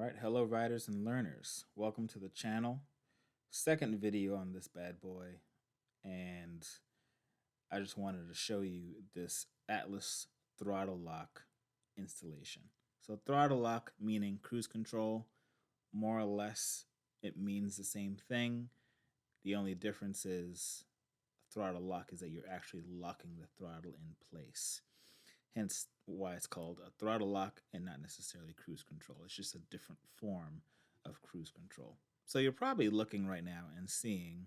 Alright, hello riders and learners. Welcome to the channel. Second video on this bad boy, and I just wanted to show you this Atlas Throttle Lock installation. So throttle lock meaning cruise control, more or less it means the same thing. The only difference is throttle lock is that you're actually locking the throttle in place. Hence why it's called a throttle lock and not necessarily cruise control. It's just a different form of cruise control. So you're probably looking right now and seeing,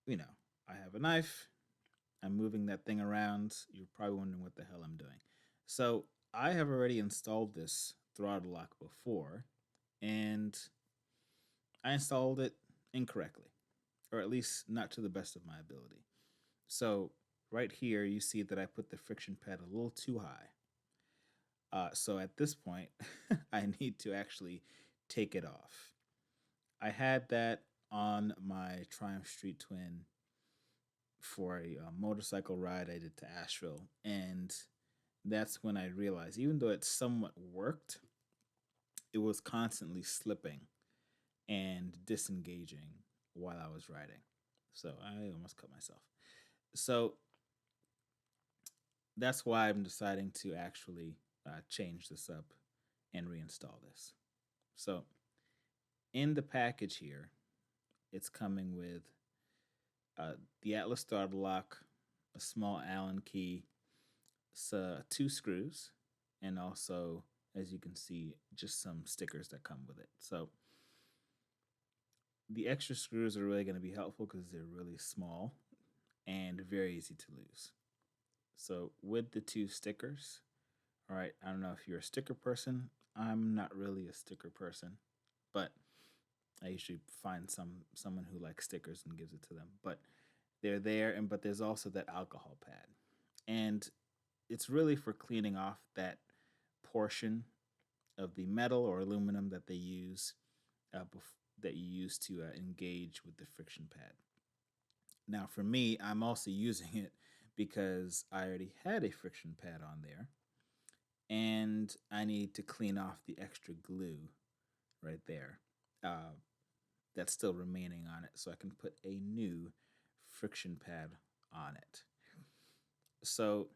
I have a knife, I'm moving that thing around. You're probably wondering what the hell I'm doing. So I have already installed this throttle lock before, and I installed it incorrectly, or at least not to the best of my ability. So right here, you see that I put the friction pad a little too high. So at this point, I need to actually take it off. I had that on my Triumph Street Twin for a motorcycle ride I did to Asheville, and that's when I realized, even though it somewhat worked, it was constantly slipping and disengaging while I was riding. So I almost cut myself. So that's why I'm deciding to actually change this up and reinstall this. So in the package here, it's coming with the Atlas Throttle Lock, a small Allen key, 2 screws, and also, as you can see, just some stickers that come with it. So the extra screws are really going to be helpful because they're really small and very easy to lose. So with the 2 stickers, all right, I don't know if you're a sticker person. I'm not really a sticker person, but I usually find someone who likes stickers and gives it to them. But they're there, but there's also that alcohol pad. And it's really for cleaning off that portion of the metal or aluminum that they use that you use to engage with the friction pad. Now for me, I'm also using it because I already had a friction pad on there, and I need to clean off the extra glue right there that's still remaining on it, so I can put a new friction pad on it. So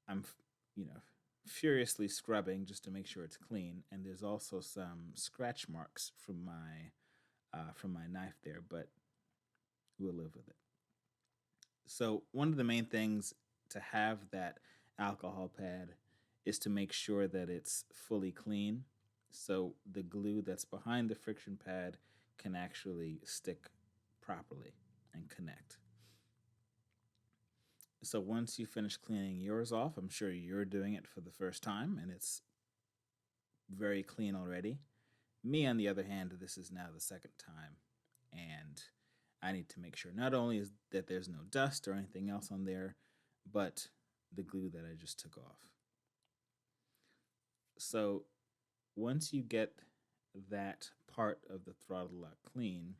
I'm, furiously scrubbing just to make sure it's clean, and there's also some scratch marks from my knife there, but we'll live with it. So one of the main things to have that alcohol pad is to make sure that it's fully clean, so the glue that's behind the friction pad can actually stick properly and connect. So once you finish cleaning yours off, I'm sure you're doing it for the first time and it's very clean already. Me, on the other hand, this is now the second time, and I need to make sure not only is that there's no dust or anything else on there, but the glue that I just took off. So once you get that part of the throttle lock clean,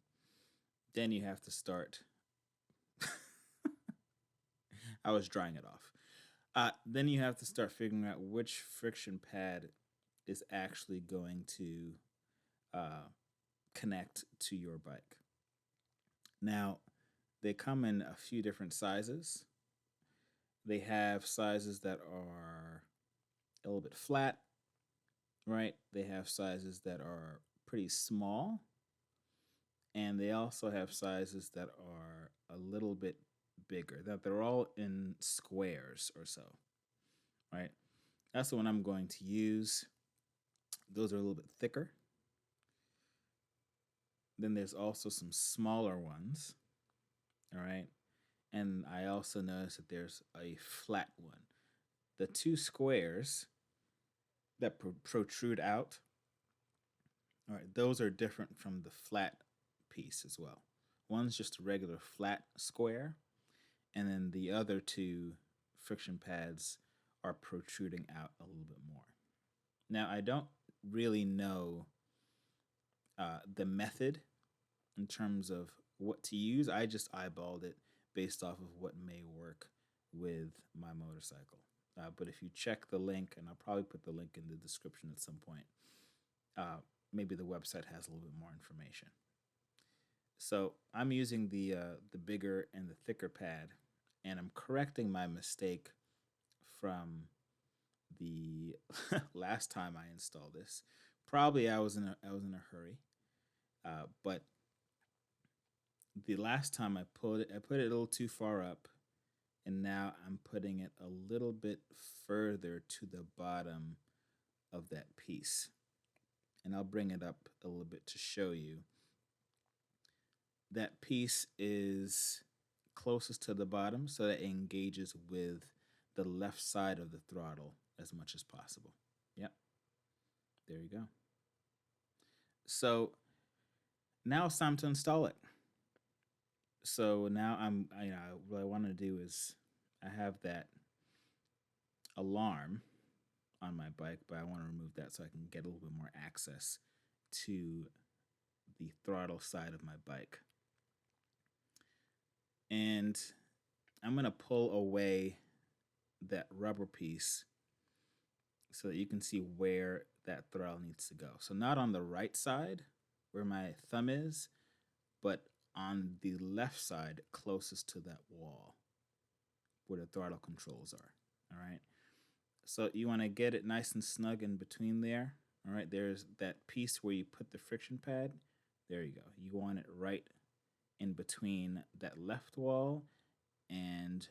then you have to start. I was drying it off. Then you have to start figuring out which friction pad is actually going to connect to your bike. Now, they come in a few different sizes. They have sizes that are a little bit flat, right? They have sizes that are pretty small, and they also have sizes that are a little bit bigger, that they're all in squares or so, right? That's the one I'm going to use. Those are a little bit thicker. Then there's also some smaller ones, all right? And I also noticed that there's a flat one. The 2 squares that protrude out, all right, those are different from the flat piece as well. One's just a regular flat square, and then the other 2 friction pads are protruding out a little bit more. Now, I don't really know the method in terms of what to use. I just eyeballed it based off of what may work with my motorcycle. But if you check the link, and I'll probably put the link in the description at some point, maybe the website has a little bit more information. So I'm using the bigger and the thicker pad, and I'm correcting my mistake from the last time I installed this. Probably I was in a hurry, but the last time I put it a little too far up, and now I'm putting it a little bit further to the bottom of that piece. And I'll bring it up a little bit to show you. That piece is closest to the bottom so that it engages with the left side of the throttle as much as possible. Yep, there you go. So now it's time to install it. So now what I want to do is I have that alarm on my bike, but I want to remove that so I can get a little bit more access to the throttle side of my bike. And I'm going to pull away that rubber piece so that you can see where that throttle needs to go. So not on the right side where my thumb is, but on the left side closest to that wall where the throttle controls are. All right. So you want to get it nice and snug in between there. All right. There's that piece where you put the friction pad. There you go. You want it right in between that left wall and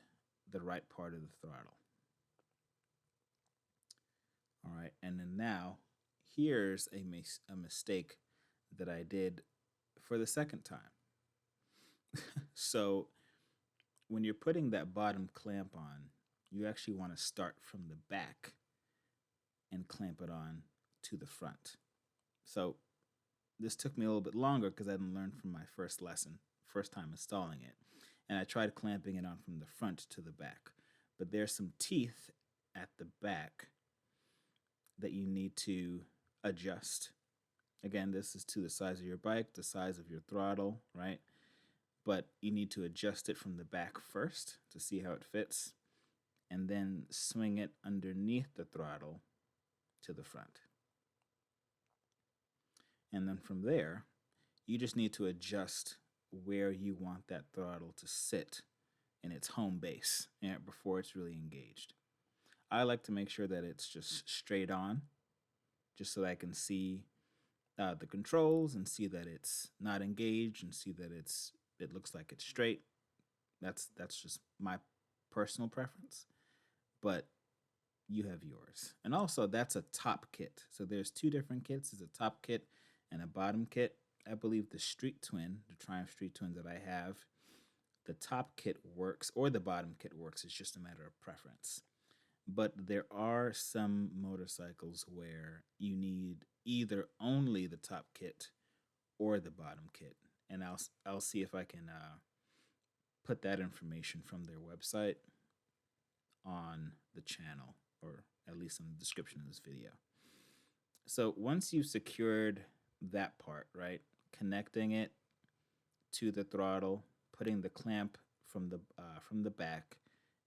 the right part of the throttle. All right. And then now here's a mistake that I did for the second time. So when you're putting that bottom clamp on, you actually want to start from the back and clamp it on to the front. So this took me a little bit longer because I didn't learn from my first time installing it. And I tried clamping it on from the front to the back. But there's some teeth at the back that you need to adjust. Again, this is to the size of your bike, the size of your throttle, right? But you need to adjust it from the back first to see how it fits, and then swing it underneath the throttle to the front. And then from there, you just need to adjust where you want that throttle to sit in its home base before it's really engaged. I like to make sure that it's just straight on, just so that I can see the controls and see that it's not engaged and see that it looks like it's straight. That's just my personal preference, but you have yours. And also, that's a top kit. So there's two different kits. There's a top kit and a bottom kit. I believe the Triumph Street Twin that I have, the top kit works or the bottom kit works. It's just a matter of preference. But there are some motorcycles where you need either only the top kit or the bottom kit. And I'll see if I can put that information from their website on the channel, or at least in the description of this video. So once you've secured that part, right, connecting it to the throttle, putting the clamp from the back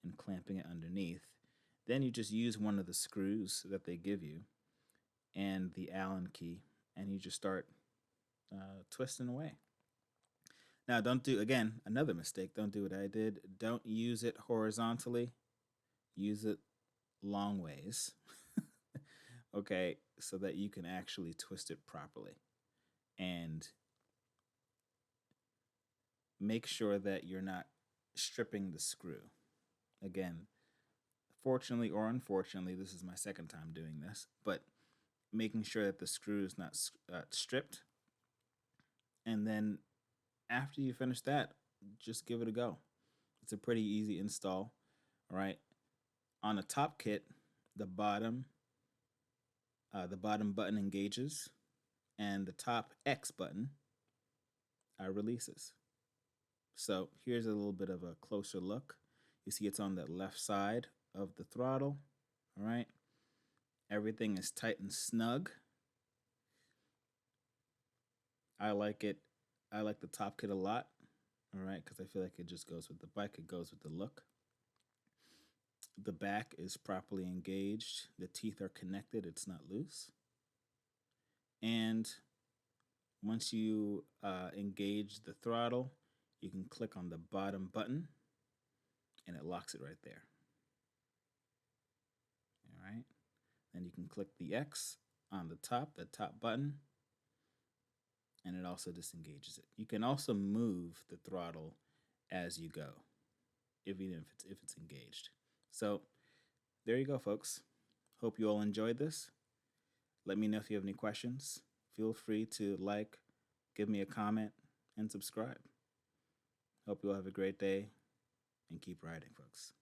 and clamping it underneath, then you just use one of the screws that they give you and the Allen key, and you just start twisting away. Now, another mistake. Don't do what I did. Don't use it horizontally. Use it long ways, okay, so that you can actually twist it properly. And make sure that you're not stripping the screw. Again, fortunately or unfortunately, this is my second time doing this, but making sure that the screw is not stripped. And then after you finish that, just give it a go. It's a pretty easy install, all right? On a top kit, the bottom button engages, and the top X button releases. So here's a little bit of a closer look. You see it's on the left side of the throttle, all right? Everything is tight and snug. I like it. I like the top kit a lot, all right, because I feel like it just goes with the bike. It goes with the look. The back is properly engaged. The teeth are connected. It's not loose. And once you engage the throttle, you can click on the bottom button and it locks it right there. All right. Then you can click the X on the top button, and it also disengages it. You can also move the throttle as you go, even if it's engaged. So there you go, folks. Hope you all enjoyed this. Let me know if you have any questions. Feel free to like, give me a comment, and subscribe. Hope you all have a great day and keep riding, folks.